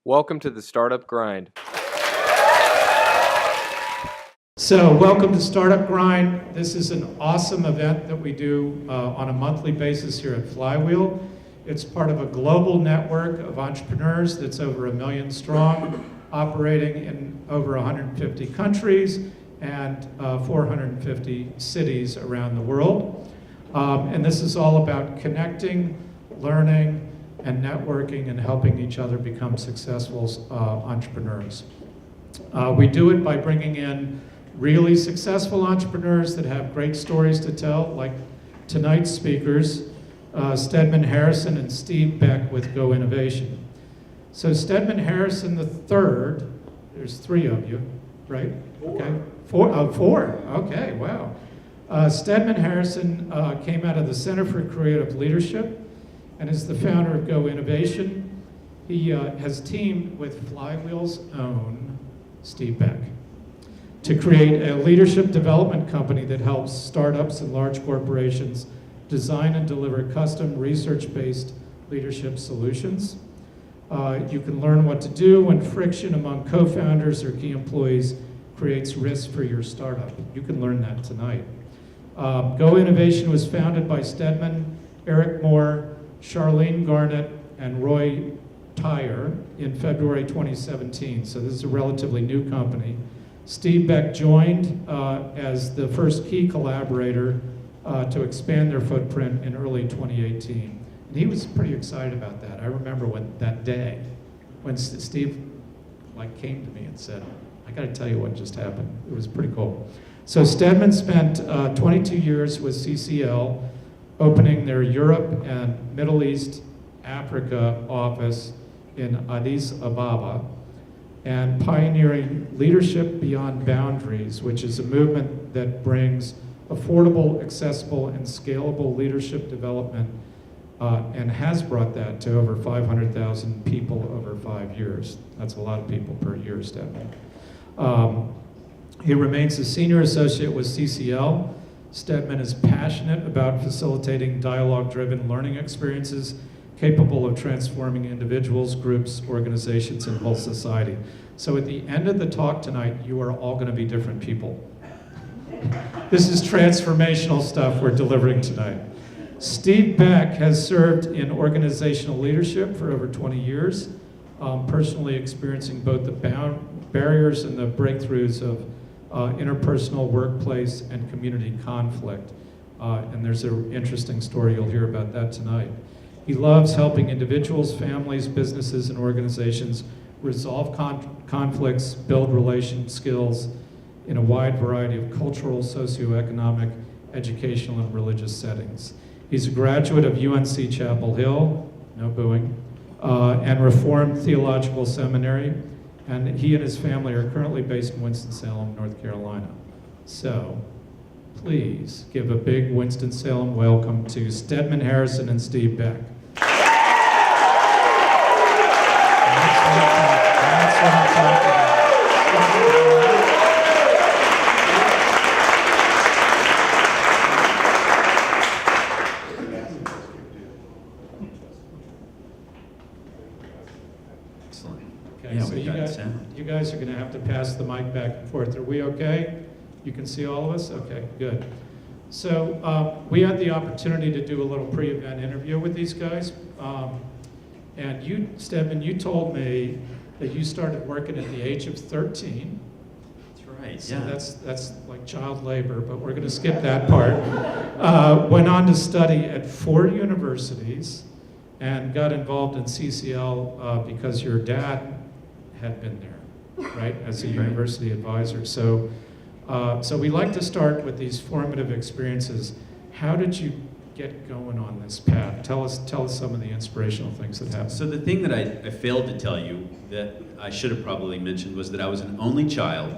Welcome to the Startup Grind. So welcome to Startup Grind. This is an awesome event that we do on a monthly basis here at Flywheel. It's part of a global network of entrepreneurs that's over 1 million strong, operating in over 150 countries and 450 cities around the world. And this is all about connecting, learning, and networking and helping each other become successful entrepreneurs. We do it by bringing in really successful entrepreneurs that have great stories to tell, like tonight's speakers, Steadman Harrison and Steve Beck with GoInnovation. So Steadman Harrison the third, there's 3 of you, right? Okay, 4, 4, okay, wow. Steadman Harrison came out of the Center for Creative Leadership and is the founder of GoInnovation. He has teamed with Flywheel's own Steve Beck to create a leadership development company that helps startups and large corporations design and deliver custom research-based leadership solutions. You can learn what to do when friction among co-founders or key employees creates risk for your startup. You can learn that tonight. GoInnovation was founded by Steadman, Eric Moore, Charlene Garnett, and Roy Tyre in February 2017, so this is a relatively new company. Steve Beck joined as the first key collaborator to expand their footprint in early 2018. And he was pretty excited about that. I remember that day when Steve came to me and said, I gotta tell you what just happened. It was pretty cool. So Steadman spent 22 years with CCL, opening their Europe and Middle East Africa office in Addis Ababa, and pioneering Leadership Beyond Boundaries, which is a movement that brings affordable, accessible, and scalable leadership development, and has brought that to over 500,000 people over 5 years. That's a lot of people per year, Steadman. He remains a senior associate with CCL. Steadman is passionate about facilitating dialogue-driven learning experiences capable of transforming individuals, groups, organizations, and whole society. So at the end of the talk tonight, you are all going to be different people. This is transformational stuff we're delivering tonight. Steve Beck has served in organizational leadership for over 20 years, personally experiencing both the barriers and the breakthroughs of interpersonal, workplace, and community conflict. And there's an interesting story, you'll hear about that tonight. He loves helping individuals, families, businesses, and organizations resolve conflicts, build relation skills in a wide variety of cultural, socioeconomic, educational, and religious settings. He's a graduate of UNC Chapel Hill, no booing, and Reformed Theological Seminary, and he and his family are currently based in Winston-Salem, North Carolina. So, please give a big Winston-Salem welcome to Steadman Harrison and Steve Beck. That's what I'm talking about. Excellent. Okay, Yeah, so we got sound. you guys are going to have to pass the mic back and forth. Are we okay? You can see all of us? Okay, good. So we had the opportunity to do a little pre-event interview with these guys. And you, Steadman, you told me that you started working at the age of 13. That's right, So yeah. that's like child labor, but we're going to skip that part. Went on to study at 4 universities and got involved in CCL because your dad had been there, right, as a university advisor. So we like to start with these formative experiences. How did you get going on this path? Tell us some of the inspirational things that happened. So the thing that I failed to tell you that I should have probably mentioned was that I was an only child,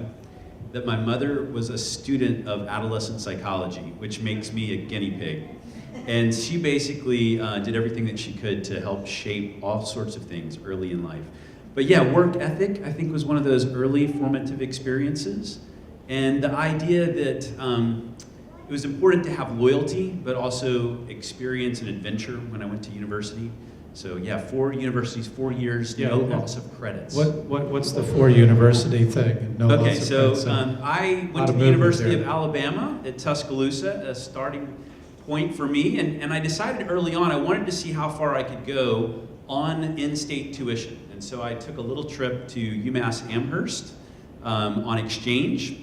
that my mother was a student of adolescent psychology, which makes me a guinea pig. And she basically did everything that she could to help shape all sorts of things early in life. But yeah, work ethic, I think, was one of those early formative experiences. And the idea that it was important to have loyalty, but also experience and adventure when I went to university. So yeah, 4 universities, 4 years, Yeah, no yeah. loss of credits. What's the 4 university thing? No Okay, loss of so credits. I Lot went to of the movement University there. of Alabama at Tuscaloosa, a starting point for me, and I decided early on I wanted to see how far I could go on in-state tuition. And so I took a little trip to UMass Amherst on exchange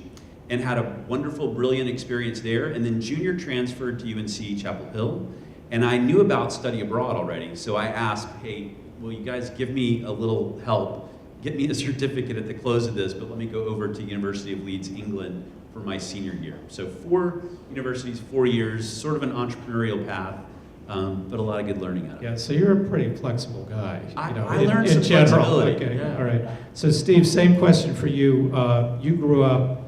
and had a wonderful, brilliant experience there, and then junior transferred to UNC Chapel Hill. And I knew about study abroad already, so I asked, hey, will you guys give me a little help? Get me a certificate at the close of this, but let me go over to University of Leeds, England for my senior year. So 4 universities, 4 years, sort of an entrepreneurial path, but a lot of good learning out of it. Yeah, so you're a pretty flexible guy. I in- learned in some general. flexibility, Okay, yeah. all right. So Steve, same question for you. You grew up,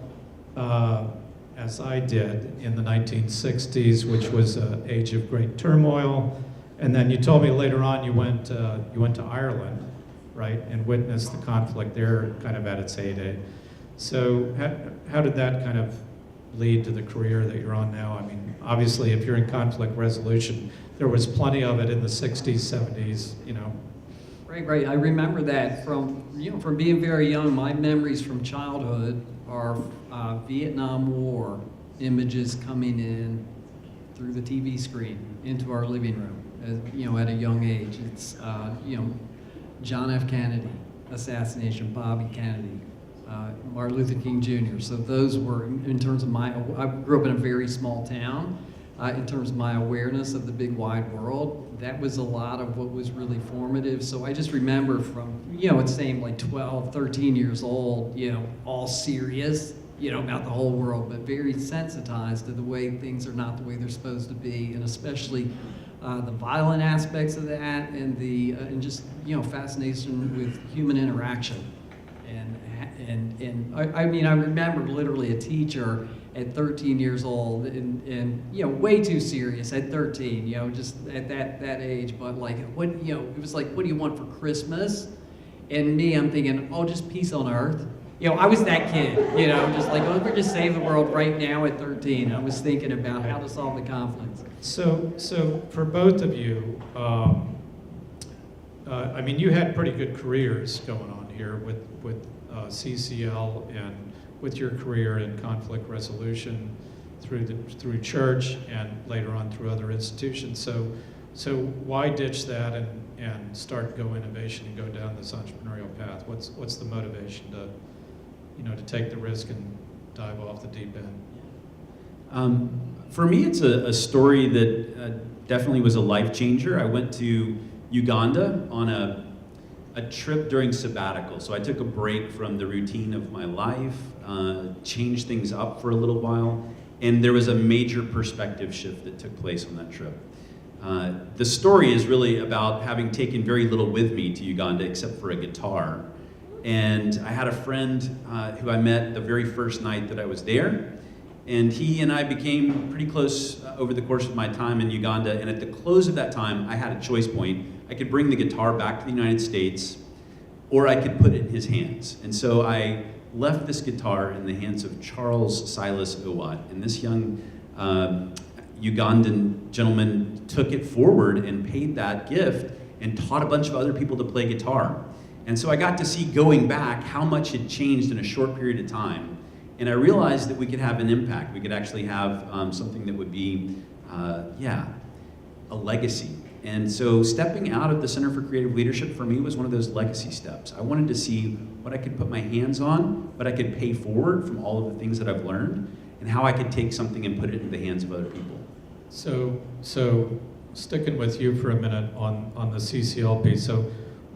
as I did, in the 1960s, which was an age of great turmoil. And then you told me later on you went to Ireland, right, and witnessed the conflict there kind of at its heyday. So how did that kind of lead to the career that you're on now? I mean, obviously, if you're in conflict resolution, there was plenty of it in the 60s, 70s, you know. Right. I remember that from being very young. My memories from childhood are Vietnam War images coming in through the TV screen into our living room, at a young age. It's, John F. Kennedy assassination, Bobby Kennedy, Martin Luther King Jr. So those were, in terms of I grew up in a very small town. In terms of my awareness of the big wide world, that was a lot of what was really formative. So I just remember from, it's saying like 12, 13 years old, all serious, about the whole world, but very sensitized to the way things are not the way they're supposed to be, and especially the violent aspects of that, and and just fascination with human interaction. And I mean, I remember literally a teacher at 13 years old, and way too serious at 13, just at that age. But like, it was like, what do you want for Christmas? And me, I'm thinking, oh, just peace on earth. I was that kid, just like, oh, we're just save the world right now at 13. I was thinking about how to solve the conflicts. So for both of you, I mean, you had pretty good careers going on here with CCL and with your career in conflict resolution through church and later on through other institutions. So why ditch that and start GoInnovation and go down this entrepreneurial path? What's the motivation to take the risk and dive off the deep end? For me, it's a story that definitely was a life changer. I went to Uganda on a trip during sabbatical. So I took a break from the routine of my life, changed things up for a little while, and there was a major perspective shift that took place on that trip. The story is really about having taken very little with me to Uganda except for a guitar. And I had a friend who I met the very first night that I was there, and he and I became pretty close over the course of my time in Uganda. And at the close of that time, I had a choice point. I could bring the guitar back to the United States, or I could put it in his hands. And so I left this guitar in the hands of Charles Silas Owat, and this young Ugandan gentleman took it forward and paid that gift and taught a bunch of other people to play guitar. And so I got to see, going back, how much had changed in a short period of time. And I realized that we could have an impact. We could actually have something that would be, a legacy. And so stepping out of the Center for Creative Leadership for me was one of those legacy steps. I wanted to see what I could put my hands on, what I could pay forward from all of the things that I've learned, and how I could take something and put it in the hands of other people. So sticking with you for a minute on the CCL piece. So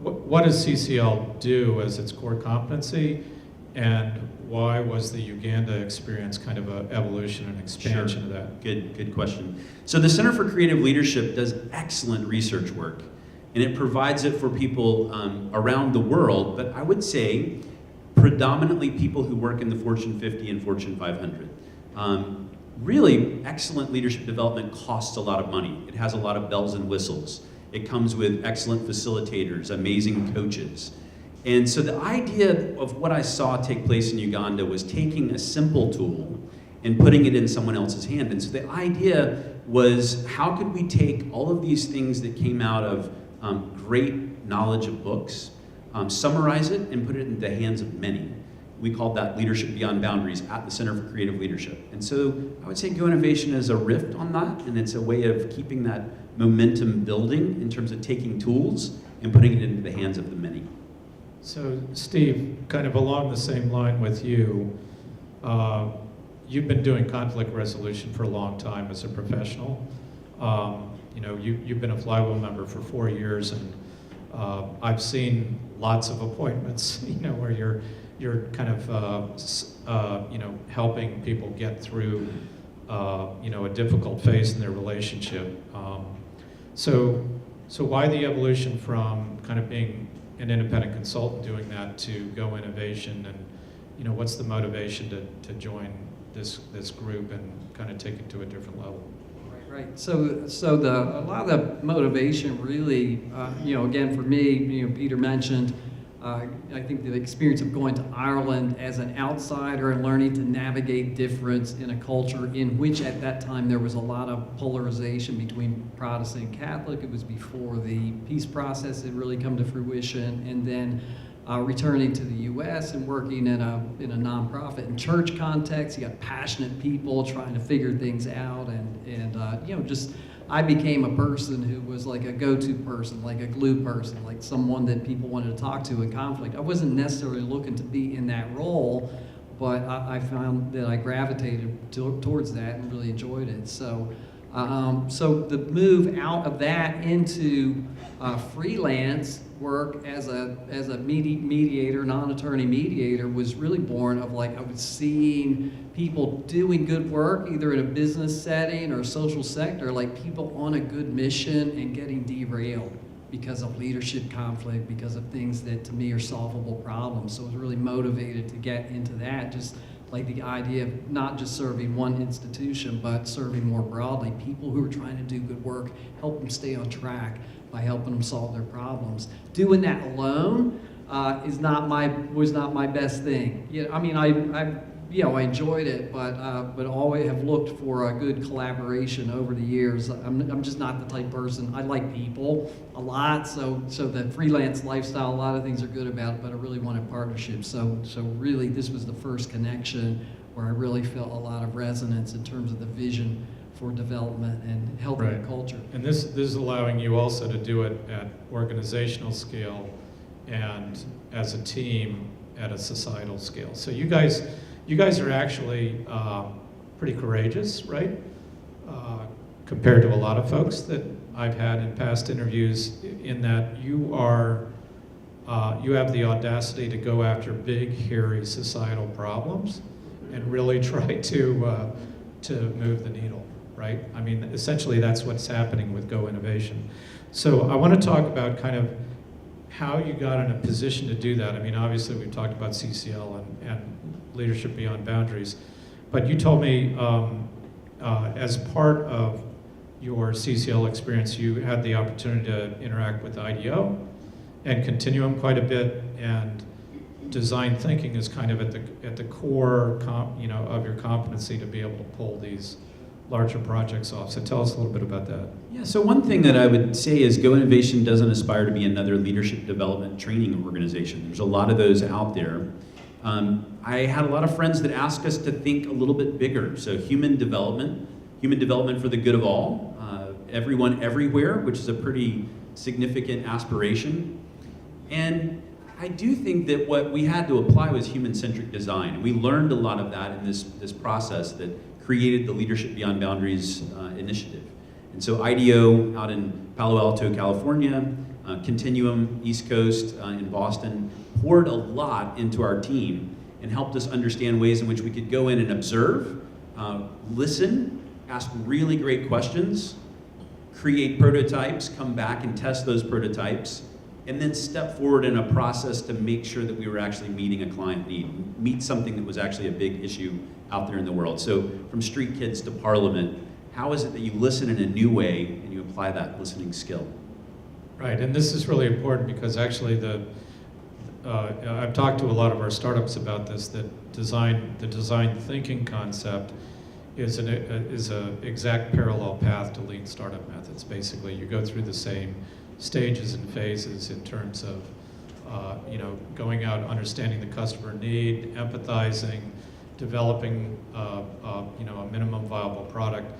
what does CCL do as its core competency, and why was the Uganda experience kind of an evolution and expansion of that? Good question. So the Center for Creative Leadership does excellent research work, and it provides it for people around the world, but I would say predominantly people who work in the Fortune 50 and Fortune 500. Really, excellent leadership development costs a lot of money. It has a lot of bells and whistles. It comes with excellent facilitators, amazing coaches. And so the idea of what I saw take place in Uganda was taking a simple tool and putting it in someone else's hand. And so the idea was, how could we take all of these things that came out of great knowledge of books, summarize it, and put it in the hands of many. We called that Leadership Beyond Boundaries at the Center for Creative Leadership. And so I would say GoInnovation is a riff on that, and it's a way of keeping that momentum building in terms of taking tools and putting it into the hands of the many. So Steve, kind of along the same line with you, you've been doing conflict resolution for a long time as a professional. You've been a Flywheel member for 4 years, and I've seen lots of appointments, where you're kind of, helping people get through, a difficult phase in their relationship. So why the evolution from kind of being an independent consultant doing that to GoInnovation, and what's the motivation to join this group and kind of take it to a different level? Right. So a lot of the motivation really, again for me, Peter mentioned, I think the experience of going to Ireland as an outsider and learning to navigate difference in a culture in which at that time there was a lot of polarization between Protestant and Catholic. It was before the peace process had really come to fruition, and then returning to the U.S. and working in a nonprofit and church context. You got passionate people trying to figure things out, and just I became a person who was like a go-to person, like a glue person, like someone that people wanted to talk to in conflict. I wasn't necessarily looking to be in that role, but I found that I gravitated towards that and really enjoyed it. So the move out of that into freelance work as a mediator, non-attorney mediator, was really born of I was seeing people doing good work, either in a business setting or social sector, people on a good mission and getting derailed because of leadership conflict, because of things that to me are solvable problems. So I was really motivated to get into that, just the idea of not just serving one institution, but serving more broadly people who are trying to do good work, help them stay on track by helping them solve their problems. Doing that alone was not my best thing. I enjoyed it, but always have looked for a good collaboration over the years. I'm just not the type of person. I like people a lot, so the freelance lifestyle, a lot of things are good about it, but I really wanted partnerships. So really, this was the first connection where I really felt a lot of resonance in terms of the vision for development and helping the culture. And this is allowing you also to do it at organizational scale and as a team at a societal scale. So you guys are actually pretty courageous, right? Compared to a lot of folks that I've had in past interviews, in that you have the audacity to go after big, hairy societal problems and really try to move the needle, right? I mean, essentially that's what's happening with GoInnovation. So I want to talk about kind of how you got in a position to do that. I mean, obviously we've talked about CCL and Leadership Beyond Boundaries, but you told me as part of your CCL experience, you had the opportunity to interact with IDEO and Continuum quite a bit, and design thinking is kind of at the core of your competency to be able to pull these larger projects off. So tell us a little bit about that. Yeah, so one thing that I would say is GoInnovation doesn't aspire to be another leadership development training organization. There's a lot of those out there. I had a lot of friends that asked us to think a little bit bigger. So human development for the good of all, everyone everywhere, which is a pretty significant aspiration. And I do think that what we had to apply was human-centric design. And we learned a lot of that in this process that created the Leadership Beyond Boundaries initiative. And so IDEO out in Palo Alto, California, Continuum, East Coast in Boston, poured a lot into our team and helped us understand ways in which we could go in and observe, listen, ask really great questions, create prototypes, come back and test those prototypes, and then step forward in a process to make sure that we were actually meeting a client need, meet something that was actually a big issue out there in the world. So from street kids to parliament, how is it that you listen in a new way and you apply that listening skill? Right, and this is really important because actually I've talked to a lot of our startups about this, that the design thinking concept is an exact parallel path to lean startup methods. Basically, you go through the same stages and phases in terms of going out, understanding the customer need, empathizing, developing a minimum viable product,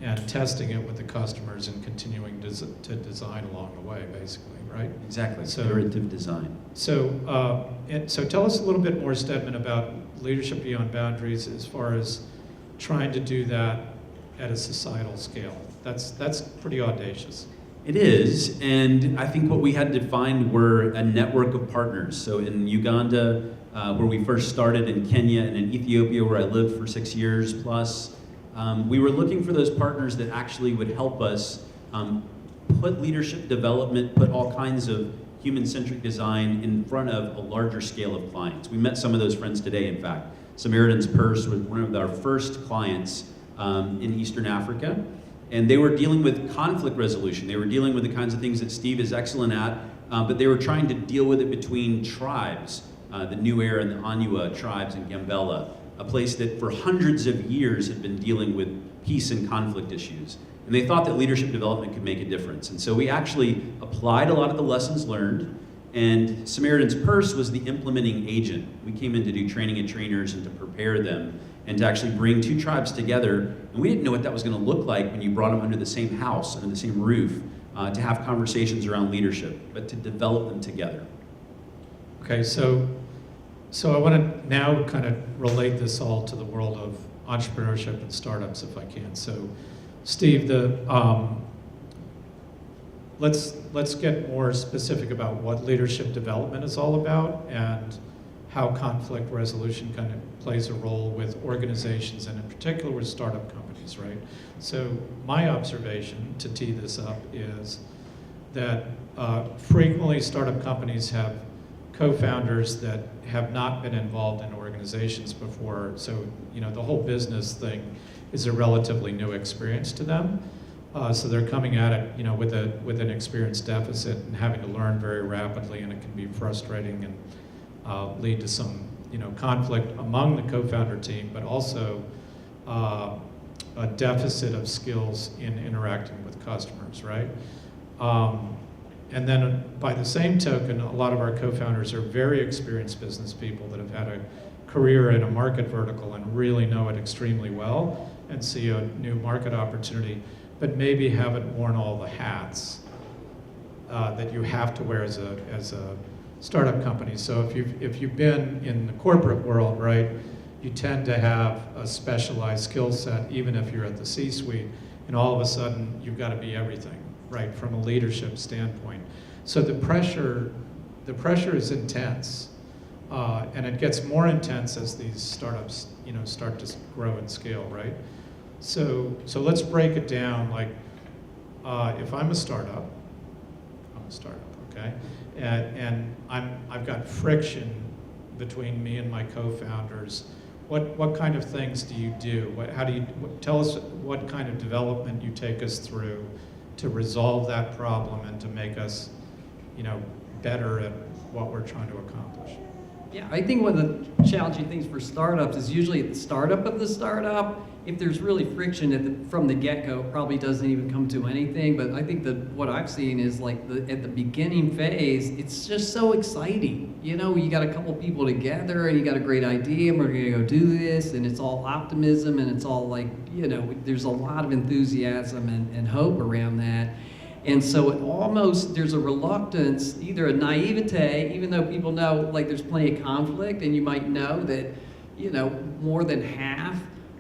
and testing it with the customers and continuing to design along the way, basically, right? Exactly. So- Iterative design. So, so tell us a little bit more, Steadman, about Leadership Beyond Boundaries as far as trying to do that at a societal scale. That's pretty audacious. It is, and I think what we had to find were a network of partners. So in Uganda, where we first started, in Kenya, and in Ethiopia, where I lived for 6 years plus, we were looking for those partners that actually would help us put leadership development, put all kinds of human-centric design in front of a larger scale of clients. We met some of those friends today, in fact. Samaritan's Purse was one of our first clients in Eastern Africa. And they were dealing with conflict resolution. They were dealing with the kinds of things that Steve is excellent at, but they were trying to deal with it between tribes, the Nuer and the Anua tribes in Gambela, a place that for hundreds of years had been dealing with peace and conflict issues. And they thought that leadership development could make a difference. And so we actually applied a lot of the lessons learned, and Samaritan's Purse was the implementing agent. We came in to do training of trainers and to prepare them, and to actually bring two tribes together. And we didn't know what that was going to look like when you brought them under the same house, under the same roof, to have conversations around leadership, but to develop them together. Okay, so I want to now kind of relate this all to the world of entrepreneurship and startups, if I can. So, Steve, let's get more specific about what leadership development is all about and how conflict resolution kind of plays a role with organizations, and in particular with startup companies, right? So my observation, to tee this up, is that frequently startup companies have co-founders that have not been involved in organizations before, so the whole business thing is a relatively new experience to them. So they're coming at it, with an experience deficit and having to learn very rapidly, and it can be frustrating and lead to some conflict among the co-founder team, but also a deficit of skills in interacting with customers, right? And then by the same token, a lot of our co-founders are very experienced business people that have had a career in a market vertical and really know it extremely well and see a new market opportunity, but maybe haven't worn all the hats that you have to wear as a startup company. So if you've been in the corporate world, right, you tend to have a specialized skill set, even if you're at the C-suite, and all of a sudden you've got to be everything, right, from a leadership standpoint. So the pressure is intense, and it gets more intense as these startups, start to grow and scale, right? So let's break it down. Like, if I'm a startup, okay? And I've got friction between me and my co-founders. What kind of things do you do? Tell us what kind of development you take us through to resolve that problem and to make us, better at what we're trying to accomplish. Yeah, I think one of the challenging things for startups is usually at the startup of the startup. If there's really friction from the get-go, it probably doesn't even come to anything. But I think that what I've seen is like at the beginning phase, it's just so exciting. You got a couple people together and you got a great idea and we're gonna go do this, and it's all optimism and it's all like, there's a lot of enthusiasm and hope around that. And so there's a reluctance, either a naivete, even though people know like there's plenty of conflict, and you might know that, more than half,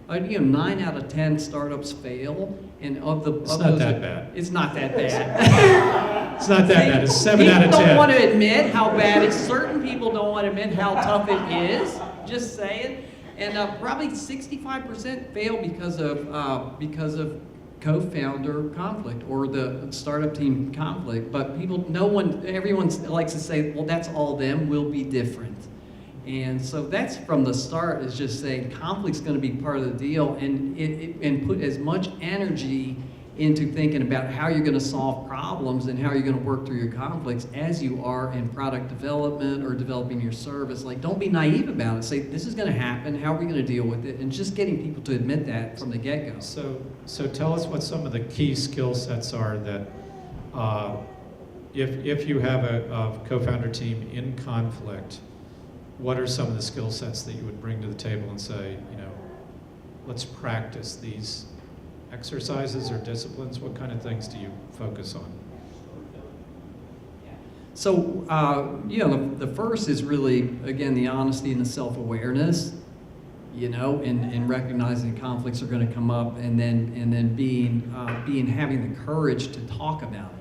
9 out of 10 startups fail, and It's not that bad. It's not that bad. It's not that bad. It's 7 out of 10. People don't want to admit how bad it is. Certain people don't want to admit how tough it is. Just saying. And probably 65% fail because of co-founder conflict or the startup team conflict. But everyone likes to say, well, that's all them. We'll be different. And so that's from the start, is just saying conflict's going to be part of the deal, and put as much energy into thinking about how you're going to solve problems and how you're going to work through your conflicts as you are in product development or developing your service. Like, don't be naive about it. Say, this is going to happen. How are we going to deal with it? And just getting people to admit that from the get-go. So tell us what some of the key skill sets are that if you have a co-founder team in conflict, what are some of the skill sets that you would bring to the table and say, let's practice these exercises or disciplines? What kind of things do you focus on? So, the first is really, again, the honesty and the self-awareness, and recognizing conflicts are going to come up, and then having the courage to talk about it.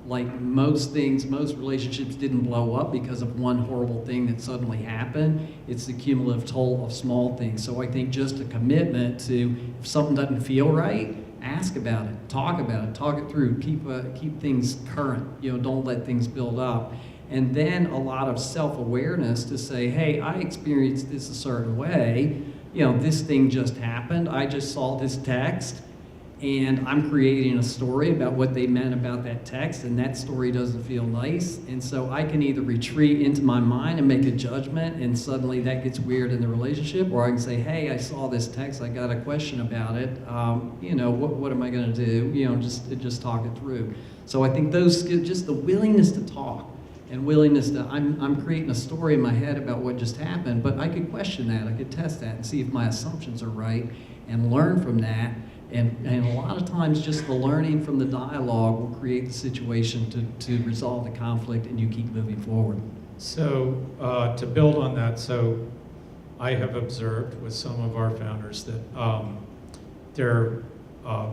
Like most relationships didn't blow up because of one horrible thing that suddenly happened. It's the cumulative toll of small things. So I think just a commitment to, if something doesn't feel right, ask about it, talk it through, keep things current. Don't let things build up. And then a lot of self-awareness to say, hey, I experienced this a certain way. This thing just happened. I just saw this text. And I'm creating a story about what they meant about that text, and that story doesn't feel nice. And so I can either retreat into my mind and make a judgment, and suddenly that gets weird in the relationship, or I can say, hey, I saw this text, I got a question about it. What am I going to do? Just talk it through. So I think those skills, just the willingness to talk, and willingness to, I'm creating a story in my head about what just happened, but I could question that, I could test that and see if my assumptions are right, and learn from that. And a lot of times just the learning from the dialogue will create the situation to resolve the conflict, and you keep moving forward. So to build on that, so I have observed with some of our founders that they're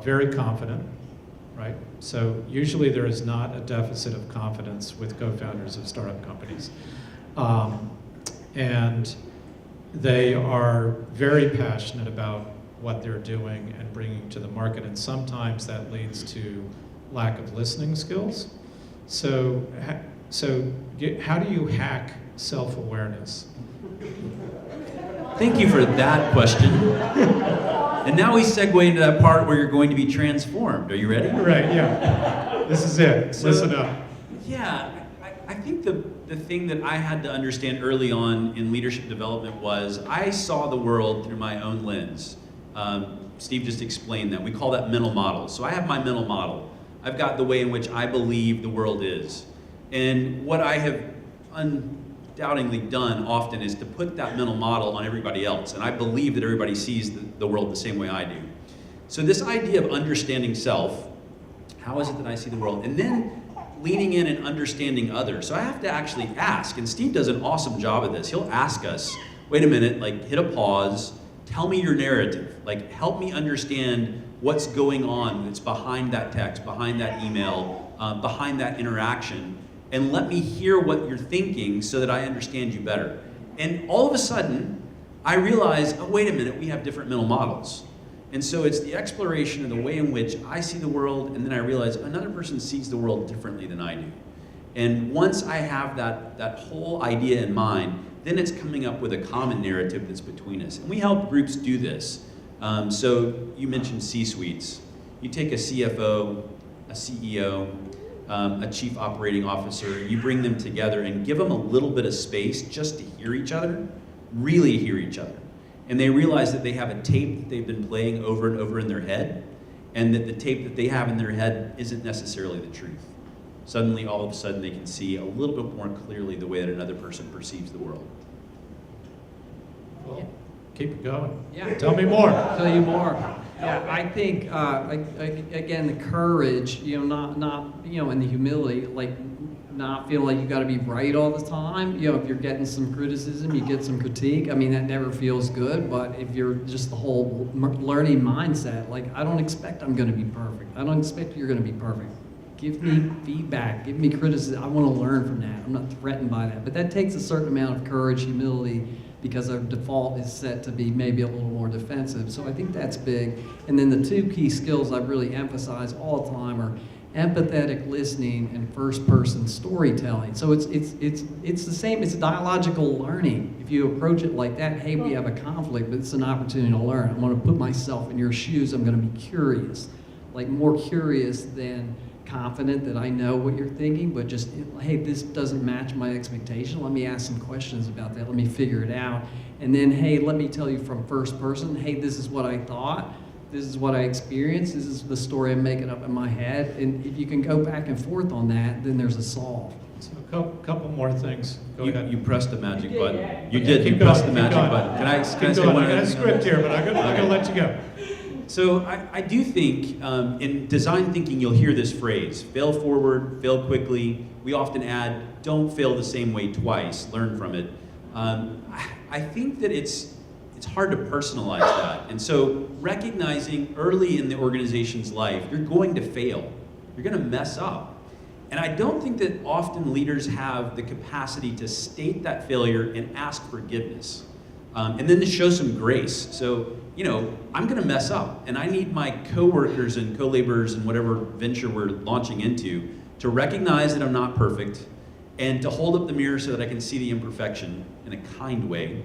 very confident, right? So usually there is not a deficit of confidence with co-founders of startup companies. And they are very passionate about what they're doing and bringing to the market, and sometimes that leads to lack of listening skills. So how do you hack self-awareness? Thank you for that question. And now we segue into that part where you're going to be transformed. Are you ready? Right, yeah. This is it. Listen up. Yeah, I think the thing that I had to understand early on in leadership development was I saw the world through my own lens. Steve just explained that. We call that mental model. So I have my mental model. I've got the way in which I believe the world is. And what I have undoubtedly done often is to put that mental model on everybody else. And I believe that everybody sees the world the same way I do. So this idea of understanding self, how is it that I see the world? And then leaning in and understanding others. So I have to actually ask, and Steve does an awesome job of this. He'll ask us, wait a minute, hit a pause, tell me your narrative. Help me understand what's going on that's behind that text, behind that email, behind that interaction, and let me hear what you're thinking so that I understand you better. And all of a sudden, I realize, oh, wait a minute, we have different mental models. And so it's the exploration of the way in which I see the world, and then I realize another person sees the world differently than I do. And once I have that whole idea in mind, then it's coming up with a common narrative that's between us. And we help groups do this. So you mentioned C-suites. You take a CFO, a CEO, a chief operating officer, you bring them together and give them a little bit of space just to hear each other, really hear each other. And they realize that they have a tape that they've been playing over and over in their head, and that the tape that they have in their head isn't necessarily the truth. Suddenly, all of a sudden, they can see a little bit more clearly the way that another person perceives the world. Well, keep it going. Yeah. Tell me more. Tell you more. Yeah, I think again the courage, not and the humility, not feeling like you got to be right all the time. If you're getting some criticism, you get some critique. I mean, that never feels good. But if you're just the whole learning mindset, I don't expect I'm going to be perfect. I don't expect you're going to be perfect. Give me feedback, give me criticism. I want to learn from that. I'm not threatened by that. But that takes a certain amount of courage, humility, because our default is set to be maybe a little more defensive. So I think that's big. And then the two key skills I really emphasize all the time are empathetic listening and first-person storytelling. So it's the same. It's dialogical learning. If you approach it like that, hey, we have a conflict, but it's an opportunity to learn. I want to put myself in your shoes. I'm going to be curious, more curious than confident that I know what you're thinking, but just, hey, this doesn't match my expectation. Let me ask some questions about that. Let me figure it out. And then, hey, let me tell you from first person, hey, this is what I thought. this is what I experienced, this is the story I'm making up in my head, and if you can go back and forth on that, then there's a solve. So a couple more things. Go ahead. You pressed the magic button. yeah. You did. Keep You pressed the going, keep magic going. button. Can I say Keep going. one I got other a thing? script here, but I'm going to let you go. So I do think in design thinking you'll hear this phrase, fail forward, fail quickly. We often add, don't fail the same way twice, learn from it. I think that it's hard to personalize that. And so recognizing early in the organization's life, you're going to fail. You're going to mess up. And I don't think that often leaders have the capacity to state that failure and ask forgiveness. And then to show some grace. So, I'm going to mess up, and I need my coworkers and co-laborers and whatever venture we're launching into to recognize that I'm not perfect, and to hold up the mirror so that I can see the imperfection in a kind way,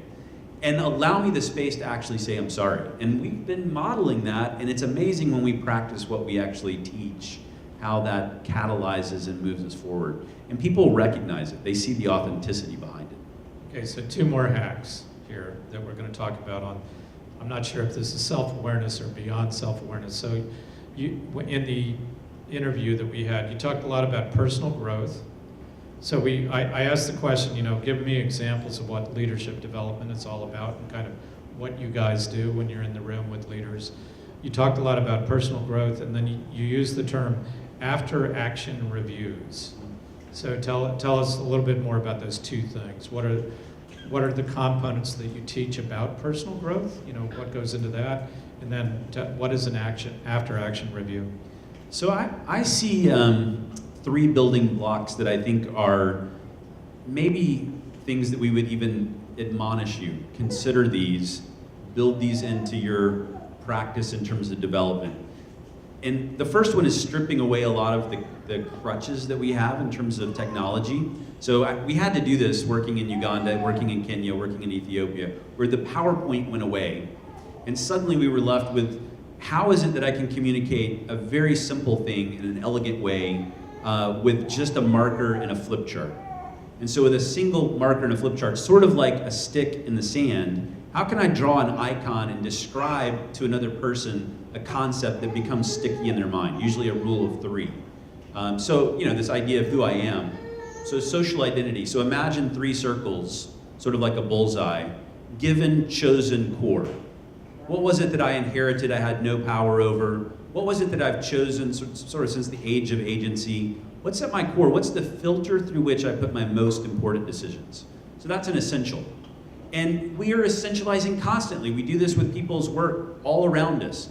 and allow me the space to actually say I'm sorry. And we've been modeling that, and it's amazing when we practice what we actually teach, how that catalyzes and moves us forward. And people recognize it. They see the authenticity behind it. Okay, so 2 more hacks here that we're going to talk about on, I'm not sure if this is self-awareness or beyond self-awareness. So in the interview that we had, you talked a lot about personal growth. So I asked the question, give me examples of what leadership development is all about and kind of what you guys do when you're in the room with leaders. You talked a lot about personal growth, and then you used the term after action reviews. So tell us a little bit more about those 2 things. What are the components that you teach about personal growth? What goes into that? And then what is an after action review? So I see 3 building blocks that I think are maybe things that we would even admonish you. Consider these, build these into your practice in terms of development. And the first one is stripping away a lot of the crutches that we have in terms of technology. So we had to do this working in Uganda, working in Kenya, working in Ethiopia, where the PowerPoint went away. And suddenly we were left with, how is it that I can communicate a very simple thing in an elegant way with just a marker and a flip chart? And so with a single marker and a flip chart, sort of like a stick in the sand, how can I draw an icon and describe to another person a concept that becomes sticky in their mind, usually a rule of 3? So, this idea of who I am. So social identity. So imagine 3 circles, sort of like a bullseye, given, chosen, core. What was it that I inherited I had no power over? What was it that I've chosen sort of since the age of agency? What's at my core? What's the filter through which I put my most important decisions? So that's an essential. And we are essentializing constantly. We do this with people's work all around us.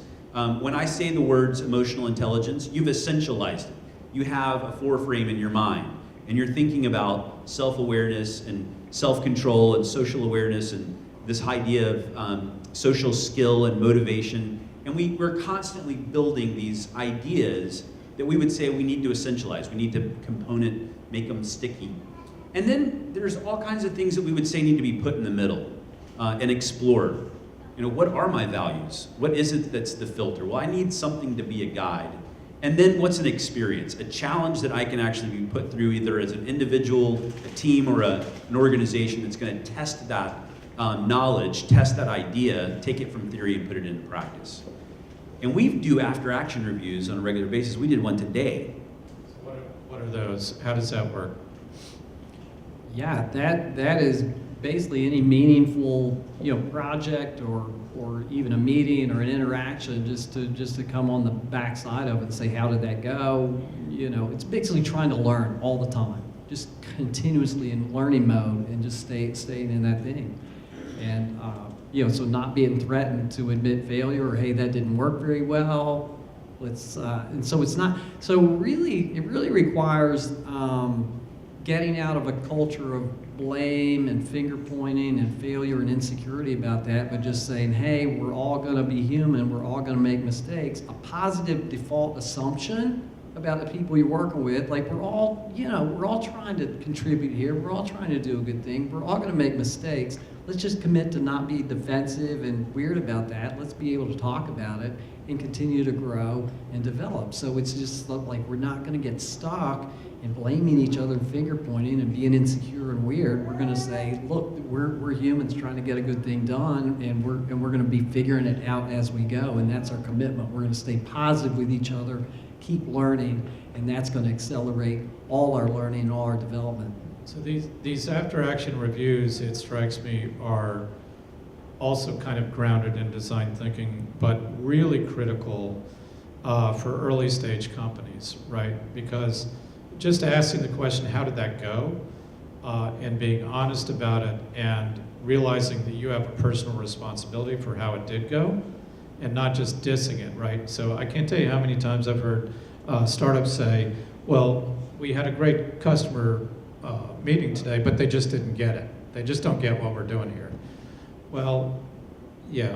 When I say the words emotional intelligence, you've essentialized it. You have a foreframe in your mind, and you're thinking about self-awareness and self-control and social awareness and this idea of social skill and motivation. And we're constantly building these ideas that we would say we need to essentialize. We need to component, make them sticky. And then there's all kinds of things that we would say need to be put in the middle and explored. What are my values? What is it that's the filter? Well, I need something to be a guide. And then what's an experience? A challenge that I can actually be put through either as an individual, a team, or an organization that's going to test that knowledge, test that idea, take it from theory and put it into practice. And we do after action reviews on a regular basis. We did one today. So what are those? How does that work? Yeah, that is basically any meaningful project or even a meeting or an interaction just to come on the backside of it and say, how did that go? It's basically trying to learn all the time, just continuously in learning mode and just staying in that thing. And so not being threatened to admit failure or, hey, that didn't work very well. And so it's not, so really, it really requires getting out of a culture of blame and finger pointing and failure and insecurity about that, but just saying, hey, we're all going to be human, we're all going to make mistakes. A positive default assumption about the people you're working with, like we're all trying to contribute here, we're all trying to do a good thing, we're all going to make mistakes. Let's just commit to not be defensive and weird about that. Let's be able to talk about it and continue to grow and develop. So it's just like we're not going to get stuck and blaming each other and finger pointing and being insecure and weird. We're going to say, look, we're humans trying to get a good thing done, and we're going to be figuring it out as we go, and that's our commitment. We're going to stay positive with each other, keep learning, and that's going to accelerate all our learning, all our development. So these after-action reviews, it strikes me, are also kind of grounded in design thinking, but really critical for early stage companies, right? Because just asking the question, how did that go? And being honest about it and realizing that you have a personal responsibility for how it did go and not just dissing it, right? So I can't tell you how many times I've heard startups say, well, we had a great customer meeting today, but they just didn't get it. They just don't get what we're doing here. Well, yeah,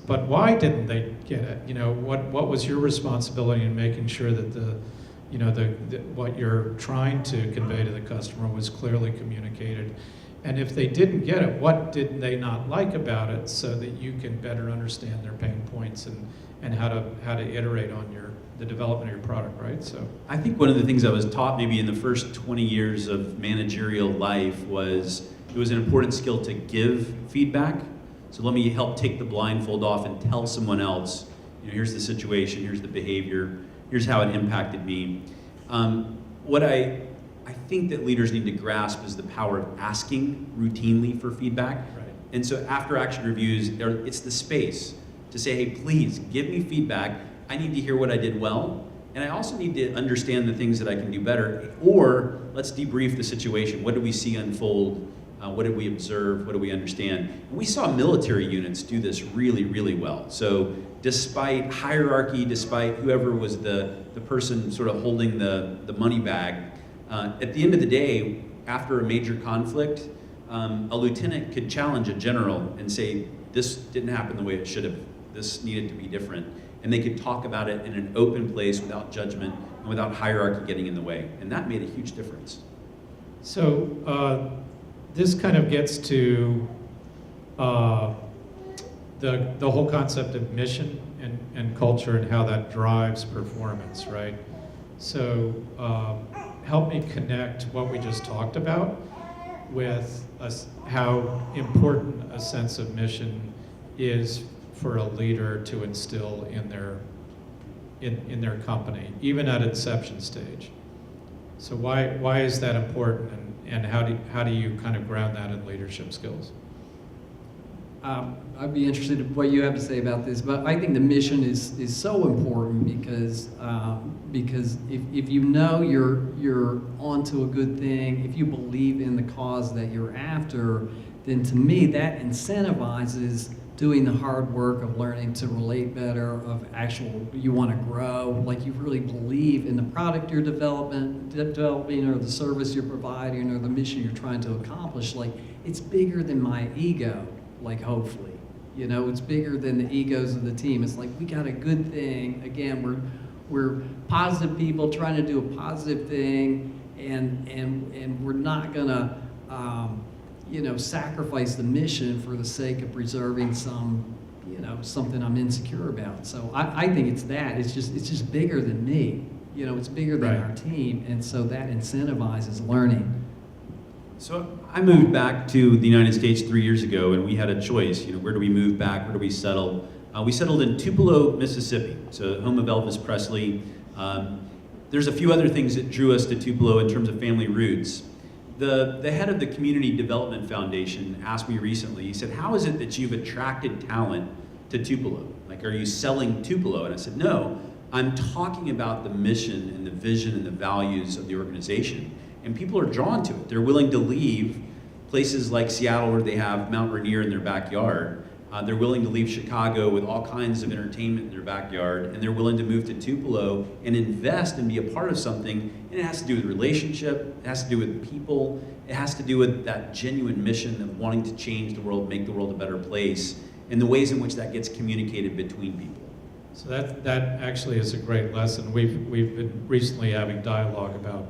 but why didn't they get it? You know, what was your responsibility in making sure that what you're trying to convey to the customer was clearly communicated? And if they didn't get it, what did they not like about it, so that you can better understand their pain points and how to iterate on the development of your product, right? So I think one of the things I was taught maybe in the first 20 years of managerial life was it was an important skill to give feedback. So let me help take the blindfold off and tell someone else, here's the situation, here's the behavior, here's how it impacted me. What I think that leaders need to grasp is the power of asking routinely for feedback. right. And so after action reviews, it's the space to say, hey, please give me feedback. I need to hear what I did well, and I also need to understand the things that I can do better. Or let's debrief the situation. What did we see unfold? What did we observe? What do we understand? And we saw military units do this really, really well. So despite hierarchy, despite whoever was the person sort of holding the money bag, at the end of the day, after a major conflict, a lieutenant could challenge a general and say, this didn't happen the way it should have. This needed to be different. And they could talk about it in an open place without judgment and without hierarchy getting in the way. And that made a huge difference. So this kind of gets to the whole concept of mission and culture and how that drives performance, right? So help me connect what we just talked about with how important a sense of mission is for a leader to instill in their company, even at inception stage. So why is that important, and how do you kind of ground that in leadership skills? I'd be interested in what you have to say about this, but I think the mission is so important because if you know you're onto a good thing, if you believe in the cause that you're after, then to me that incentivizes doing the hard work of learning to relate better, of you want to grow, like you really believe in the product you're developing or the service you're providing or the mission you're trying to accomplish. Like, it's bigger than my ego, like, hopefully. It's bigger than the egos of the team. It's like, we got a good thing. Again, we're positive people trying to do a positive thing, and we're not gonna sacrifice the mission for the sake of preserving something I'm insecure about. So I think it's that. It's just bigger than me. It's bigger than Right. our team, and so that incentivizes learning. So I moved back to the United States 3 years ago, and we had a choice. Where do we move back? Where do we settle? We settled in Tupelo, Mississippi, so home of Elvis Presley. There's a few other things that drew us to Tupelo in terms of family roots. The head of the Community Development Foundation asked me recently, he said, how is it that you've attracted talent to Tupelo? Like, are you selling Tupelo? And I said, no, I'm talking about the mission and the vision and the values of the organization. And people are drawn to it. They're willing to leave places like Seattle where they have Mount Rainier in their backyard. They're willing to leave Chicago with all kinds of entertainment in their backyard, and they're willing to move to Tupelo and invest and be a part of something. And it has to do with relationship, it has to do with people, it has to do with that genuine mission of wanting to change the world, make the world a better place, and the ways in which that gets communicated between people. So that actually is a great lesson. We've been recently having dialogue about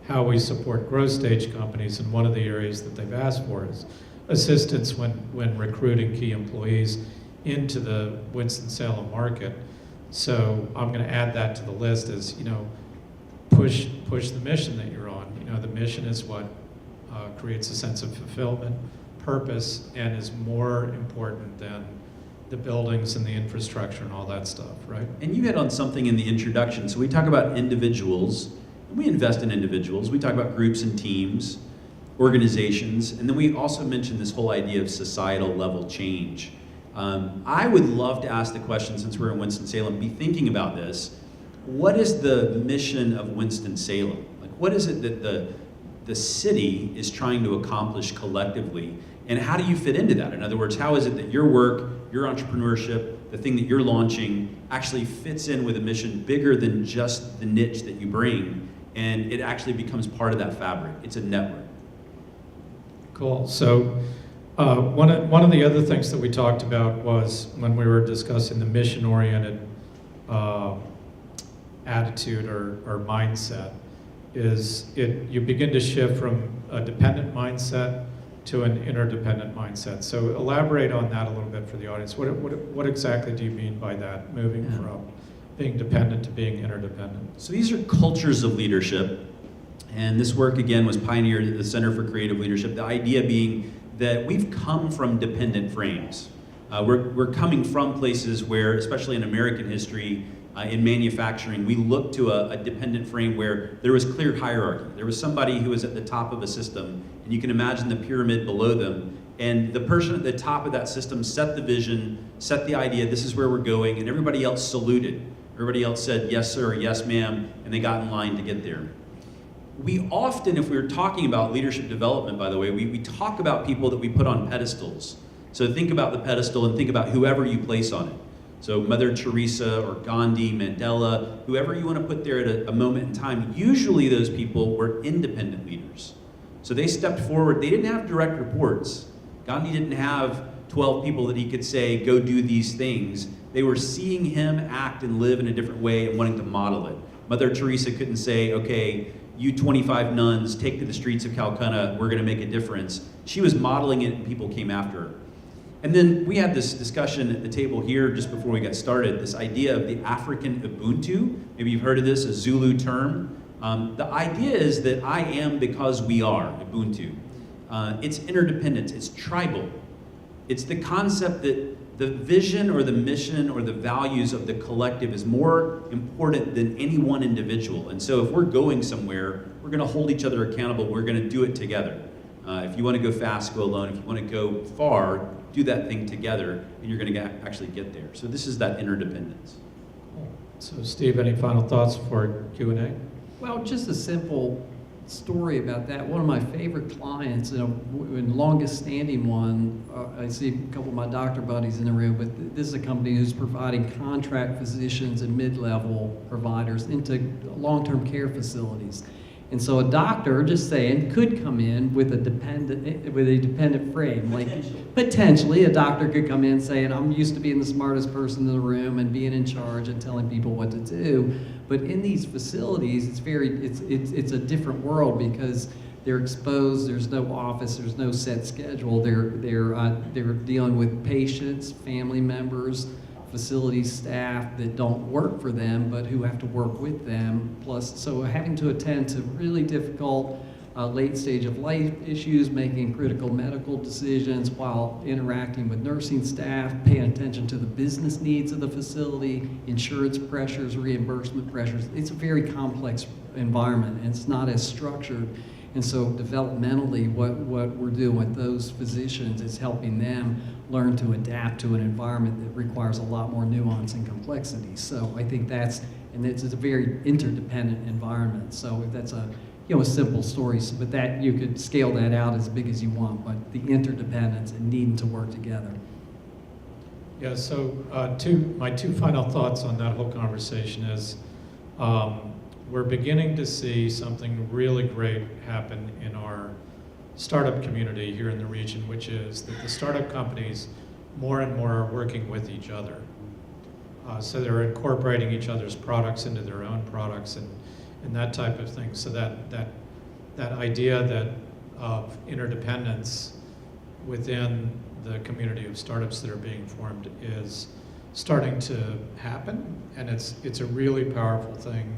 how we support growth stage companies, and one of the areas that they've asked for is assistance when recruiting key employees into the Winston-Salem market. So I'm going to add that to the list as, push the mission that you're on. You know, the mission is what creates a sense of fulfillment, purpose, and is more important than the buildings and the infrastructure and all that stuff, right? And you hit on something in the introduction. So we talk about individuals, and we invest in individuals. We talk about groups and teams, organizations, and then we also mentioned this whole idea of societal level change. I would love to ask the question, since we're in Winston-Salem, be thinking about this. What is the mission of Winston-Salem? Like, what is it that the city is trying to accomplish collectively, and how do you fit into that? In other words, how is it that your work, your entrepreneurship, the thing that you're launching actually fits in with a mission bigger than just the niche that you bring, and it actually becomes part of that fabric? It's a network. Cool. So one of the other things that we talked about was when we were discussing the mission-oriented attitude or mindset, is you begin to shift from a dependent mindset to an interdependent mindset. So elaborate on that a little bit for the audience. What exactly do you mean by that, moving from being dependent to being interdependent? So these are cultures of leadership, and this work again was pioneered at the Center for Creative Leadership. The idea being that we've come from dependent frames. We're coming from places where, especially in American history, in manufacturing, we looked to a dependent frame where there was clear hierarchy. There was somebody who was at the top of a system, and you can imagine the pyramid below them. And the person at the top of that system set the vision, set the idea, this is where we're going, and everybody else saluted. Everybody else said, yes, sir, yes, ma'am, and they got in line to get there. We often, if we were talking about leadership development, by the way, we talk about people that we put on pedestals. So think about the pedestal and think about whoever you place on it. So Mother Teresa or Gandhi, Mandela, whoever you want to put there at a moment in time, usually those people were independent leaders. So they stepped forward. They didn't have direct reports. Gandhi didn't have 12 people that he could say, go do these things. They were seeing him act and live in a different way and wanting to model it. Mother Teresa couldn't say, okay, you 25 nuns, take to the streets of Calcutta, we're going to make a difference. She was modeling it and people came after her. And then we had this discussion at the table here just before we got started, this idea of the African Ubuntu. Maybe you've heard of this, a Zulu term. The idea is that I am because we are, Ubuntu. It's interdependence, it's tribal. It's the concept that the vision or the mission or the values of the collective is more important than any one individual. And so if we're going somewhere, we're gonna hold each other accountable, we're gonna do it together. If you want to go fast, go alone. If you want to go far, do that thing together, and you're going to actually get there. So this is that interdependence. Cool. So Steve, any final thoughts for Q&A? Well, just a simple story about that. One of my favorite clients, and longest standing one, I see a couple of my doctor buddies in the room, but this is a company who's providing contract physicians and mid-level providers into long-term care facilities. And so a doctor, just saying, could come in with a dependent frame. Like potentially a doctor could come in saying, I'm used to being the smartest person in the room and being in charge and telling people what to do. But in these facilities, it's a different world because they're exposed. There's no office. There's no set schedule. They're dealing with patients, family members, facility staff that don't work for them, but who have to work with them. Plus, so having to attend to really difficult late stage of life issues, making critical medical decisions while interacting with nursing staff, paying attention to the business needs of the facility, insurance pressures, reimbursement pressures. It's a very complex environment, and it's not as structured. And so developmentally, what we're doing with those physicians is helping them learn to adapt to an environment that requires a lot more nuance and complexity. So I think it's a very interdependent environment. So that's a simple story, but that you could scale that out as big as you want, but the interdependence and needing to work together. Yeah, so my two final thoughts on that whole conversation is we're beginning to see something really great happen in our startup community here in the region, which is that the startup companies more and more are working with each other. So they're incorporating each other's products into their own products and that type of thing. So that idea of interdependence within the community of startups that are being formed is starting to happen, and it's a really powerful thing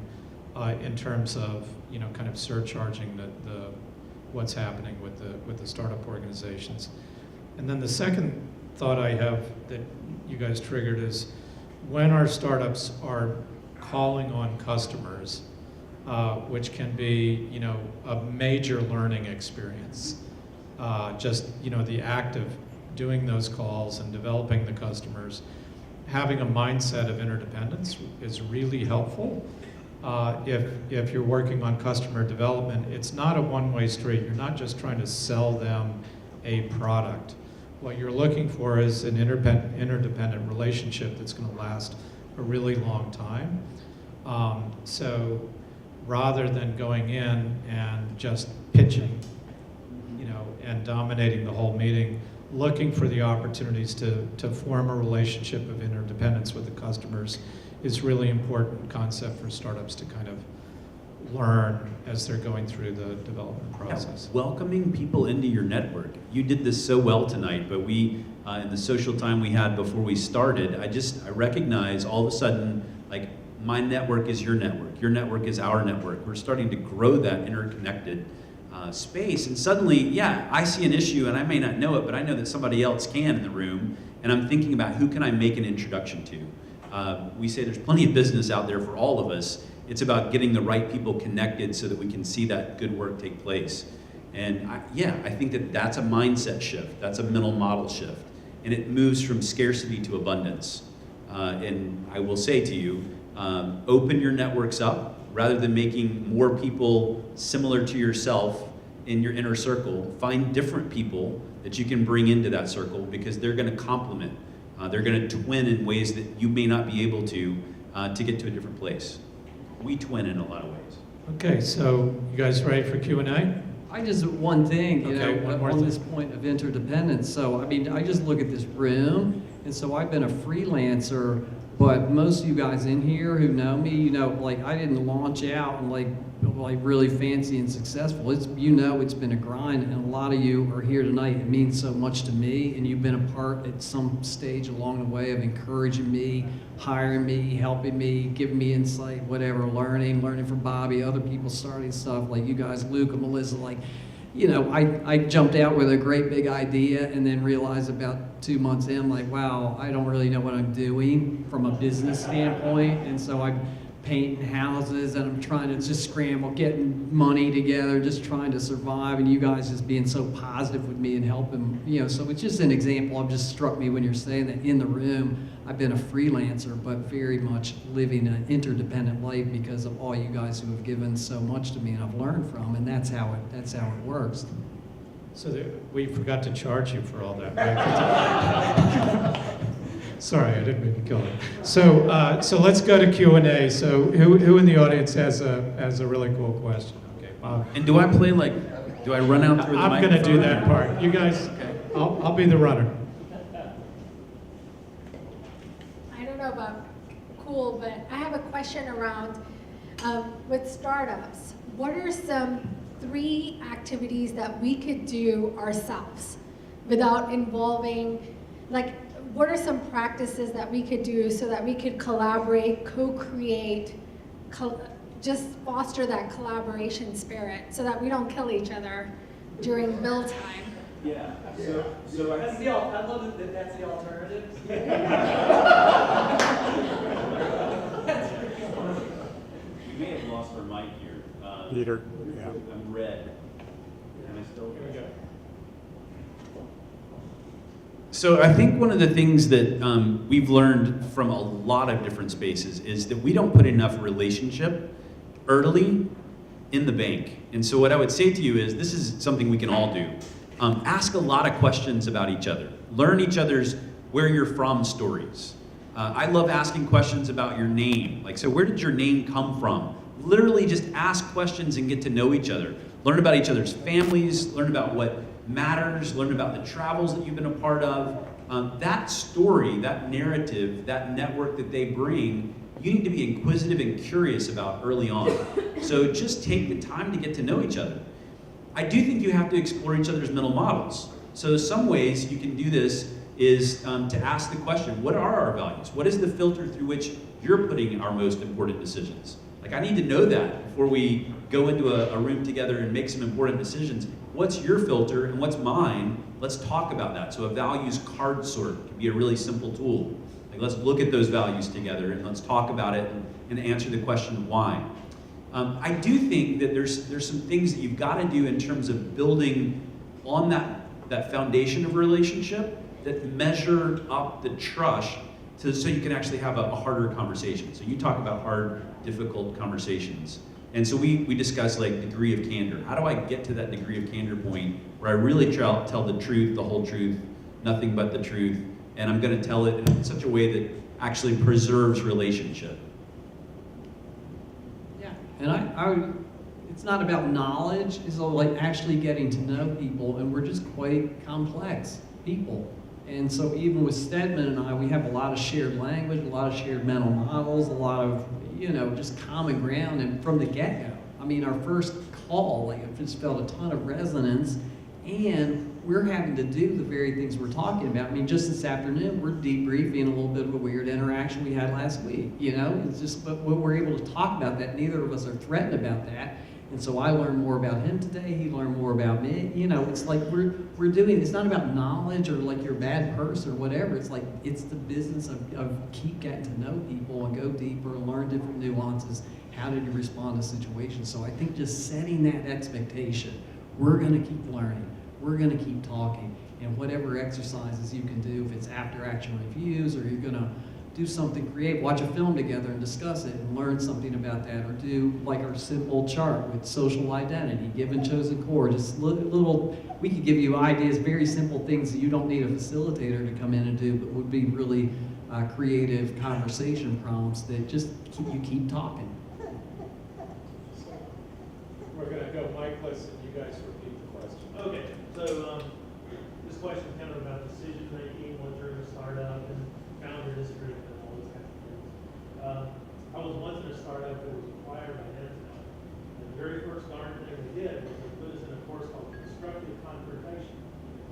in terms of kind of surcharging what's happening with the startup organizations. And then the second thought I have that you guys triggered is when our startups are calling on customers, which can be a major learning experience. Just the act of doing those calls and developing the customers, having a mindset of interdependence is really helpful. If you're working on customer development, it's not a one-way street. You're not just trying to sell them a product. What you're looking for is an interdependent relationship that's going to last a really long time. So rather than going in and just pitching, and dominating the whole meeting, looking for the opportunities to form a relationship of interdependence with the customers is really important concept for startups to kind of learn as they're going through the development process. Yeah, welcoming people into your network. You did this so well tonight, but we, in the social time we had before we started, I recognize all of a sudden, like, my network is your network is our network. We're starting to grow that interconnected space, and suddenly, yeah, I see an issue and I may not know it, but I know that somebody else can in the room, and I'm thinking about who can I make an introduction to. We say there's plenty of business out there for all of us. It's about getting the right people connected so that we can see that good work take place. And I think that's a mindset shift. That's a mental model shift. And it moves from scarcity to abundance. And I will say to you, open your networks up rather than making more people similar to yourself in your inner circle. Find different people that you can bring into that circle because they're going to complement. They're going to twin in ways that you may not be able to get to a different place. We twin in a lot of ways. Okay, so you guys ready for Q&A? I just, one thing, one more on thing. this point of interdependence. So, I mean, I just look at this room, and so I've been a freelancer, but most of you guys in here who know me, like, I didn't launch out and like really fancy and successful. It's been a grind, and a lot of you are here tonight. It means so much to me, and you've been a part at some stage along the way of encouraging me, hiring me, helping me, giving me insight, whatever, learning from Bobby, other people starting stuff like you guys, Luke and Melissa, like, I jumped out with a great big idea and then realized about 2 months in, like, wow, I don't really know what I'm doing from a business standpoint. And so I'm painting houses and I'm trying to just scramble, getting money together, just trying to survive. And you guys just being so positive with me and helping, so it's just an example. It just struck me when you're saying that in the room, I've been a freelancer, but very much living an interdependent life because of all you guys who have given so much to me and I've learned from, and that's how it works. So we forgot to charge you for all that, right? Sorry, I didn't mean to kill it. So let's go to Q&A. So who in the audience has a really cool question? Okay, Bob. And do I run out through the microphone? I'm going to do that part. You guys, I'll be the runner. I don't know about cool, but I have a question around with startups. What are some 3 activities that we could do ourselves without involving, like, what are some practices that we could do so that we could collaborate, co-create, just foster that collaboration spirit so that we don't kill each other during build time? Yeah. So I love that that's the alternative. We may have lost our mic here. Peter, yeah. I'm red. Am I still here? So I think one of the things that we've learned from a lot of different spaces is that we don't put enough relationship early in the bank. And so what I would say to you is this is something we can all do. Ask a lot of questions about each other. Learn each other's where you're from stories. I love asking questions about your name. Like, so where did your name come from? Literally just ask questions and get to know each other. Learn about each other's families, learn about what matters, learn about the travels that you've been a part of. That story, that narrative, that network that they bring, you need to be inquisitive and curious about early on. So just take the time to get to know each other. I do think you have to explore each other's mental models. So some ways you can do this is to ask the question, what are our values? What is the filter through which you're putting our most important decisions? Like, I need to know that before we go into a room together and make some important decisions. What's your filter and what's mine? Let's talk about that. So a values card sort can be a really simple tool. Like, let's look at those values together and let's talk about it and answer the question why. I do think that there's some things that you've got to do in terms of building on that foundation of relationship that measure up the trust so you can actually have a harder conversation. So you talk about hard, difficult conversations. And so we discuss like degree of candor. How do I get to that degree of candor point where I really tell the truth, the whole truth, nothing but the truth, and I'm going to tell it in such a way that actually preserves relationship. Yeah, and it's not about knowledge, it's all like actually getting to know people, and we're just quite complex people. And so even with Steadman and I, we have a lot of shared language, a lot of shared mental models, a lot of, just common ground, and from the get-go. I mean, our first call, like, it just felt a ton of resonance, and we're having to do the very things we're talking about. I mean, just this afternoon, we're debriefing a little bit of a weird interaction we had last week, It's just, but we're able to talk about that. Neither of us are threatened about that. And so I learned more about him today, he learned more about me. It's like we're doing, it's not about knowledge or like you're a bad person or whatever. It's like, it's the business of keep getting to know people and go deeper and learn different nuances. How did you respond to situations? So I think just setting that expectation, we're gonna keep learning, we're gonna keep talking, and whatever exercises you can do, if it's after action reviews or you're gonna do something creative, watch a film together and discuss it and learn something about that, or do like our simple chart with social identity, given, chosen, core, just little, we could give you ideas, very simple things that you don't need a facilitator to come in and do, but would be really creative conversation prompts that just keep talking. We're going to go Michaelis and you guys repeat the question. Okay, so this question is kind of about decision making, once you're in a startup and founder district and all those kinds of things. I was once in a startup that was acquired by Intel. And the very first darn thing they did was they put us in a course called constructive confrontation.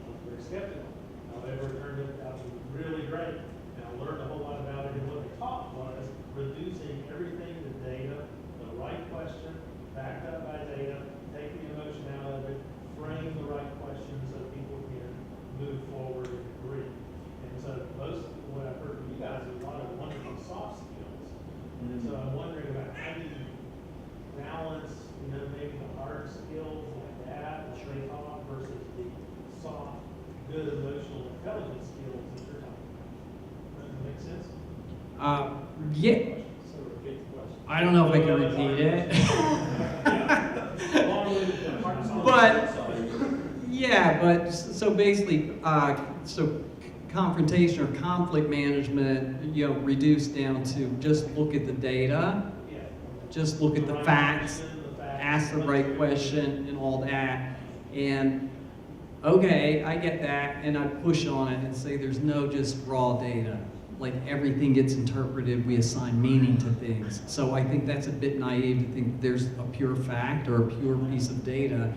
I was very skeptical. However, it turned out to be really great. And I learned a whole lot about it. And what they taught was reducing everything to data, the right question, backed up by data, take the emotion out of it, frame the right questions so people can move forward and agree. And so most of what I've heard from you guys is a lot of wonderful soft skills. And so I'm wondering about how do you balance, maybe the hard skills like that, the straight talk, versus the soft, good emotional intelligence skills that you're talking about. Does that make sense? Yeah. So repeat the question. I don't know if I can repeat it. But so basically, so confrontation or conflict management, reduced down to just look at the data, just look at the facts, ask the right question and all that. And okay, I get that, and I push on it and say there's no just raw data. Like everything gets interpreted, we assign meaning to things. So I think that's a bit naive to think there's a pure fact or a pure piece of data.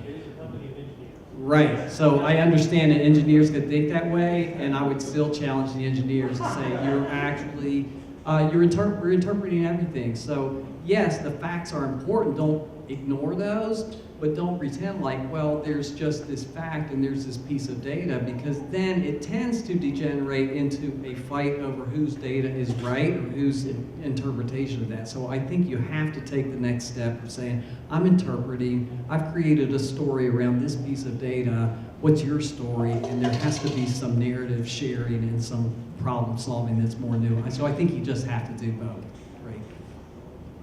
Right, so I understand that engineers could think that way, and I would still challenge the engineers to say you're actually, we're interpreting everything. So yes, the facts are important, don't ignore those, but don't pretend like, well, there's just this fact and there's this piece of data, because then it tends to degenerate into a fight over whose data is right or whose interpretation of that. So I think you have to take the next step of saying, I'm interpreting, I've created a story around this piece of data, what's your story? And there has to be some narrative sharing and some problem solving that's more nuanced. So I think you just have to do both.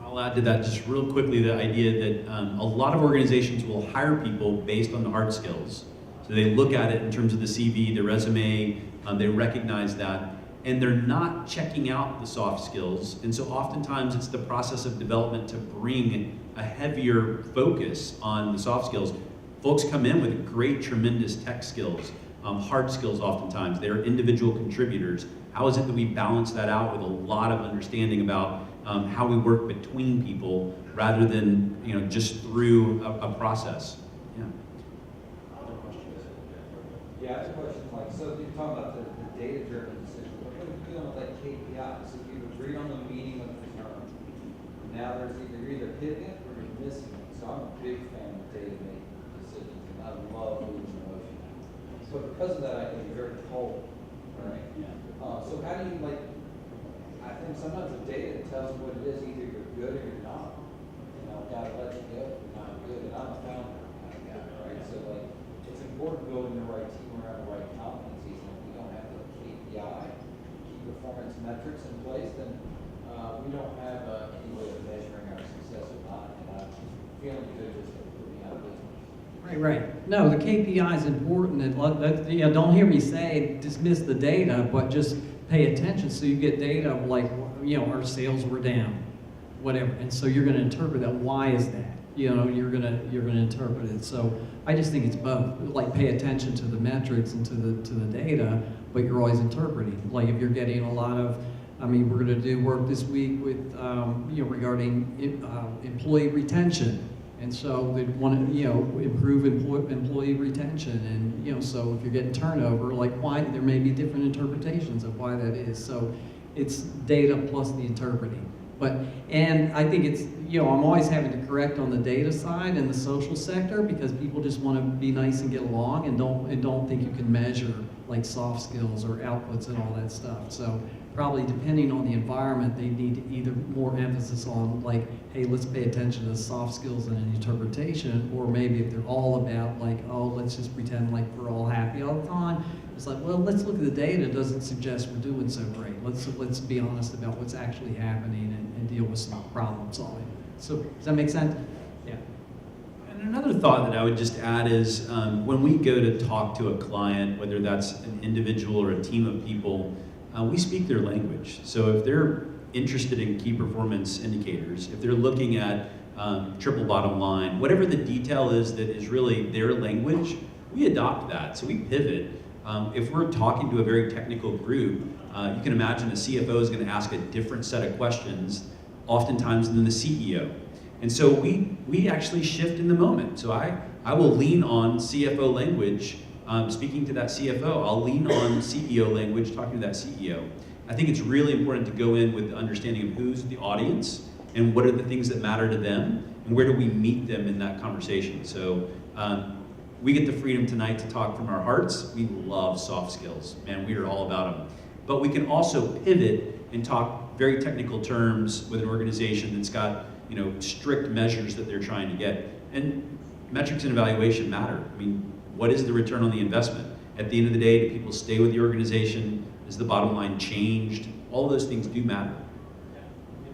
I'll add to that just real quickly the idea that a lot of organizations will hire people based on the hard skills. So they look at it in terms of the CV, the resume, they recognize that, and they're not checking out the soft skills. And so oftentimes it's the process of development to bring a heavier focus on the soft skills. Folks come in with great, tremendous tech skills, hard skills oftentimes. They're individual contributors. How is it that we balance that out with a lot of understanding about how we work between people rather than just through a process? Yeah. Yeah, I have a question. Like, so you're talking about the data-driven decision. What are we doing with like KPIs? So if you agreed on the meaning of the term, now you're either hitting it or you're missing it. So I'm a big fan of data-making decisions, and I love moving emotion. So because of that, I can be very cold, all right? So how do you, like, I think sometimes the data tells you what it is, either you're good or you're not. You know, gotta let you go if you're not good, and I'm a founder kind of guy, right? So, like, it's important building the right team around the right competencies, and if we don't have the KPI, key performance metrics in place, then we don't have any way of measuring our success or not, and I'm feeling good just to put me out of business. Right. No, the KPI is important. Don't hear me say dismiss the data, but just pay attention so you get data of like, our sales were down, whatever. And so you're going to interpret that. Why is that? You're going to interpret it. So I just think it's both. Like pay attention to the metrics and to the data, but you're always interpreting. Like if you're getting a lot of, we're going to do work this week with, regarding employee retention. And so they want to, improve employee retention. And, so if you're getting turnover, like why, there may be different interpretations of why that is. So it's data plus the interpreting. And I think it's, I'm always having to correct on the data side and the social sector because people just want to be nice and get along and don't think you can measure like soft skills or outputs and all that stuff. So probably depending on the environment, they need either more emphasis on like, hey, let's pay attention to the soft skills and interpretation, or maybe if they're all about like, oh, let's just pretend like we're all happy all the time. It's like, well, let's look at the data. It doesn't suggest we're doing so great. Let's be honest about what's actually happening and deal with some problem solving. So does that make sense? Yeah. And another thought that I would just add is when we go to talk to a client, whether that's an individual or a team of people, we speak their language. So if they're interested in key performance indicators, if they're looking at triple bottom line, whatever the detail is that is really their language, we adopt that. So we pivot. If we're talking to a very technical group, you can imagine a CFO is going to ask a different set of questions oftentimes than the CEO. And so we actually shift in the moment. So I will lean on CFO language, speaking to that CFO. I'll lean on CEO language, talking to that CEO. I think it's really important to go in with the understanding of who's the audience and what are the things that matter to them and where do we meet them in that conversation. So we get the freedom tonight to talk from our hearts. We love soft skills, man, we are all about them. But we can also pivot and talk very technical terms with an organization that's got strict measures that they're trying to get. And metrics and evaluation matter. What is the return on the investment? At the end of the day, do people stay with the organization? Is the bottom line changed? All of those things do matter.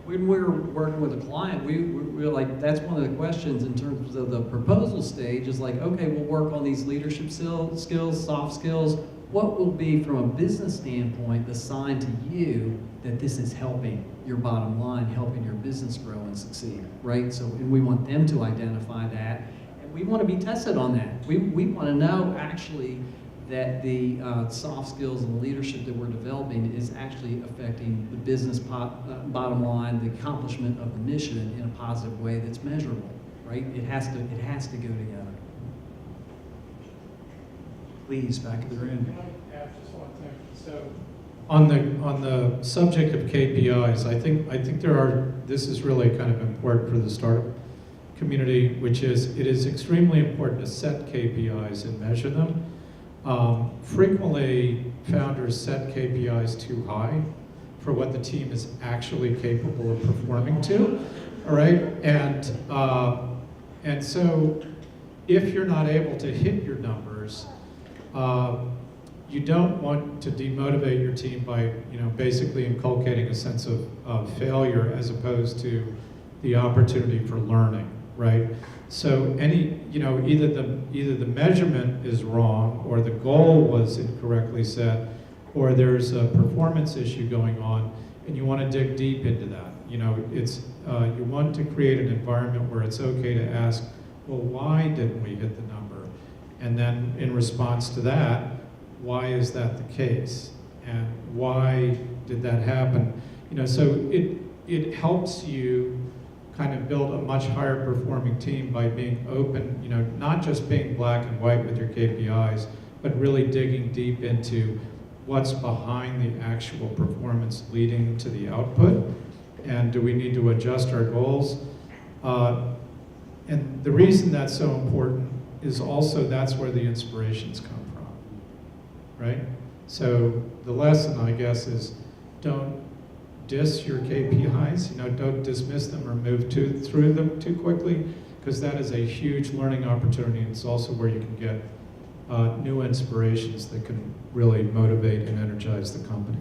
When we're working with a client, we're like, that's one of the questions in terms of the proposal stage is like, okay, we'll work on these leadership skills, soft skills. What will be, from a business standpoint, the sign to you that this is helping your bottom line, helping your business grow and succeed, right? So, and we want them to identify that, and we want to be tested on that. We want to know actually that the soft skills and the leadership that we're developing is actually affecting the business bottom line, the accomplishment of the mission in a positive way that's measurable, right? It has to go together. Please, back of the room. Can I add just one thing? So on the subject of KPIs, I think this is really kind of important for the startup community, which is it is extremely important to set KPIs and measure them. Frequently, founders set KPIs too high for what the team is actually capable of performing to, all right? And so if you're not able to hit your numbers, you don't want to demotivate your team by, basically inculcating a sense of failure as opposed to the opportunity for learning, right? So either the measurement is wrong, or the goal was incorrectly set, or there's a performance issue going on, and you want to dig deep into that. You want to create an environment where it's okay to ask, well, why didn't we hit the number? And then in response to that, why is that the case? And why did that happen? So it helps you kind of build a much higher performing team by being open, not just being black and white with your KPIs, but really digging deep into what's behind the actual performance leading to the output. And do we need to adjust our goals? And the reason that's so important is also that's where the inspirations come from, right? So the lesson, I guess, is don't diss your KPIs, don't dismiss them or move through them too quickly, because that is a huge learning opportunity. It's also where you can get new inspirations that can really motivate and energize the company.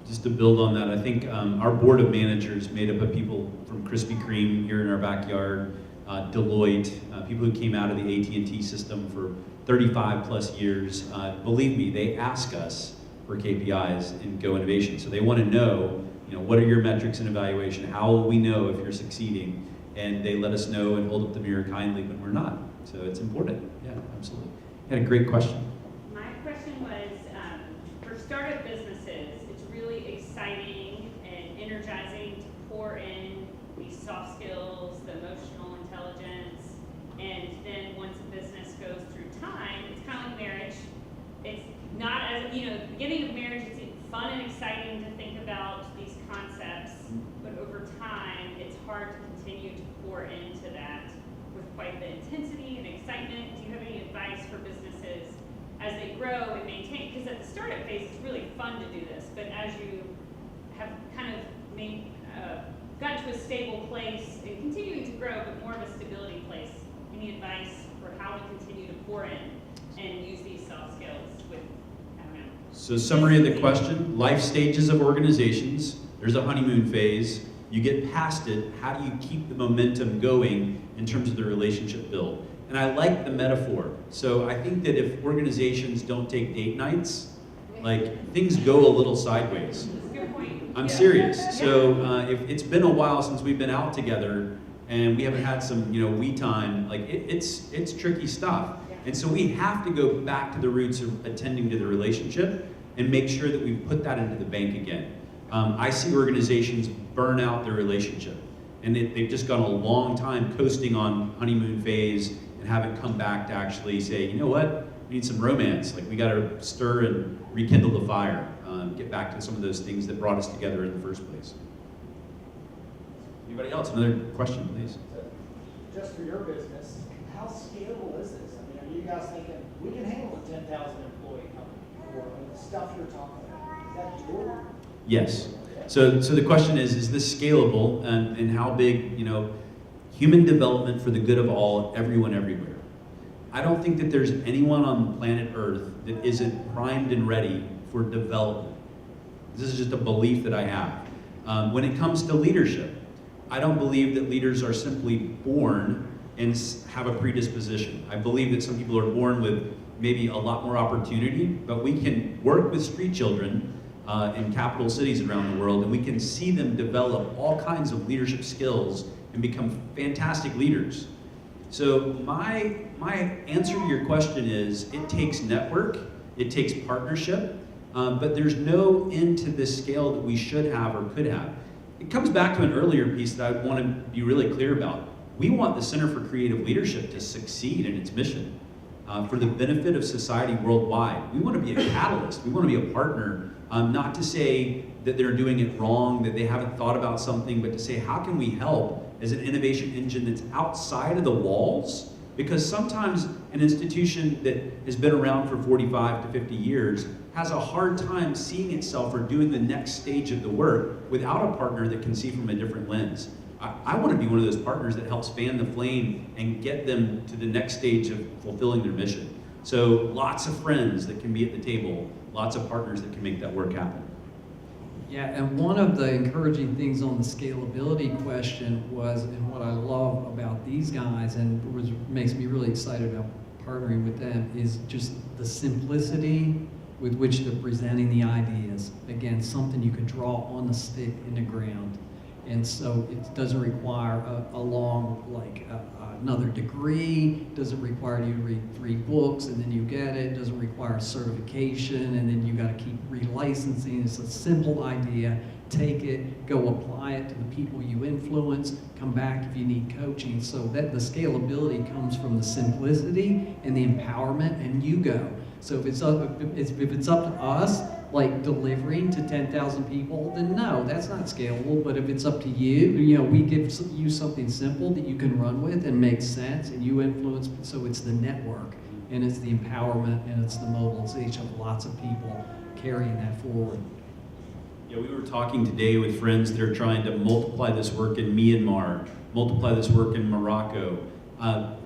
Just to build on that, I think our board of managers made up of people from Krispy Kreme here in our backyard, Deloitte, people who came out of the AT&T system for 35 plus years. Believe me, they ask us for KPIs in GoInnovation. So they want to know, what are your metrics and evaluation? How will we know if you're succeeding? And they let us know and hold up the mirror kindly when we're not. So it's important. Yeah, absolutely. You had a great question. My question was, for startup businesses, it's really exciting and energizing to pour in these soft skills, the emotional intelligence, and then once a business goes through time, it's kind of like marriage. It's not as, the beginning of marriage, it's fun and exciting to think about these concepts, but over time, it's hard to continue to pour into that with quite the intensity and excitement. Do you have any advice for businesses as they grow and maintain? Because at the startup phase, it's really fun to do this, but as you have kind of gotten to a stable place and continuing to grow, but more of a stability place, any advice for how to continue to pour in and use these soft skills with, So summary of the question, life stages of organizations. There's a honeymoon phase. You get past it, how do you keep the momentum going in terms of the relationship build? And I like the metaphor. So I think that if organizations don't take date nights, things go a little sideways. Good point. I'm serious. So if it's been a while since we've been out together and we haven't had some, we time, it's tricky stuff. And so we have to go back to the roots of attending to the relationship and make sure that we put that into the bank again. I see organizations burn out their relationship, and they've just gone a long time coasting on honeymoon phase and haven't come back to actually say, you know what, we need some romance. We got to stir and rekindle the fire, get back to some of those things that brought us together in the first place. Anybody else? Another question, please. Just for your business, how scalable is this? Are you guys thinking we can handle a 10,000 employee company, or the stuff you're talking about? Is that doable? Yes. So the question is this scalable, and how big, human development for the good of all, everyone, everywhere. I don't think that there's anyone on planet Earth that isn't primed and ready for development. This is just a belief that I have. When it comes to leadership, I don't believe that leaders are simply born and have a predisposition. I believe that some people are born with maybe a lot more opportunity, but we can work with street children in capital cities around the world, and we can see them develop all kinds of leadership skills and become fantastic leaders. So my answer to your question is, it takes network, it takes partnership, but there's no end to this scale that we should have or could have. It comes back to an earlier piece that I want to be really clear about. We want the Center for Creative Leadership to succeed in its mission for the benefit of society worldwide. We want to be a catalyst. We want to be a partner, not to say that they're doing it wrong, that they haven't thought about something, but to say, how can we help as an innovation engine that's outside of the walls? Because sometimes an institution that has been around for 45 to 50 years has a hard time seeing itself or doing the next stage of the work without a partner that can see from a different lens. I want to be one of those partners that helps fan the flame and get them to the next stage of fulfilling their mission. So lots of friends that can be at the table, lots of partners that can make that work happen. Yeah, and one of the encouraging things on the scalability question was, and what I love about these guys, and makes me really excited about partnering with them, is just the simplicity with which they're presenting the ideas. Again, something you can draw on the stick in the ground. And so it doesn't require a long, another degree, doesn't require you to read 3 books and then you get it, doesn't require certification and then you got to keep relicensing. It's a simple idea. Take it, go apply it to the people you influence, come back if you need coaching. So that the scalability comes from the simplicity and the empowerment, and you go. So if it's up to us, like delivering to 10,000 people, then no, that's not scalable. But if it's up to you, we give you something simple that you can run with and makes sense, and you influence. So it's the network, and it's the empowerment, and it's the mobilization of lots of people carrying that forward. Yeah, we were talking today with friends that are trying to multiply this work in Myanmar, multiply this work in Morocco.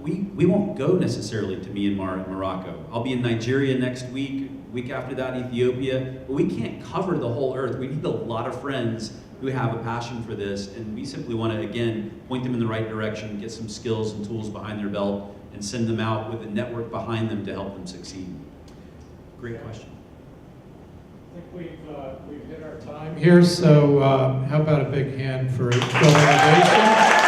We won't go necessarily to Myanmar and Morocco. I'll be in Nigeria next week after that Ethiopia, but we can't cover the whole earth. We need a lot of friends who have a passion for this, and we simply want to, again, point them in the right direction, get some skills and tools behind their belt, and send them out with a network behind them to help them succeed. Great question. I think we've hit our time here, so how about a big hand for GoInnovation?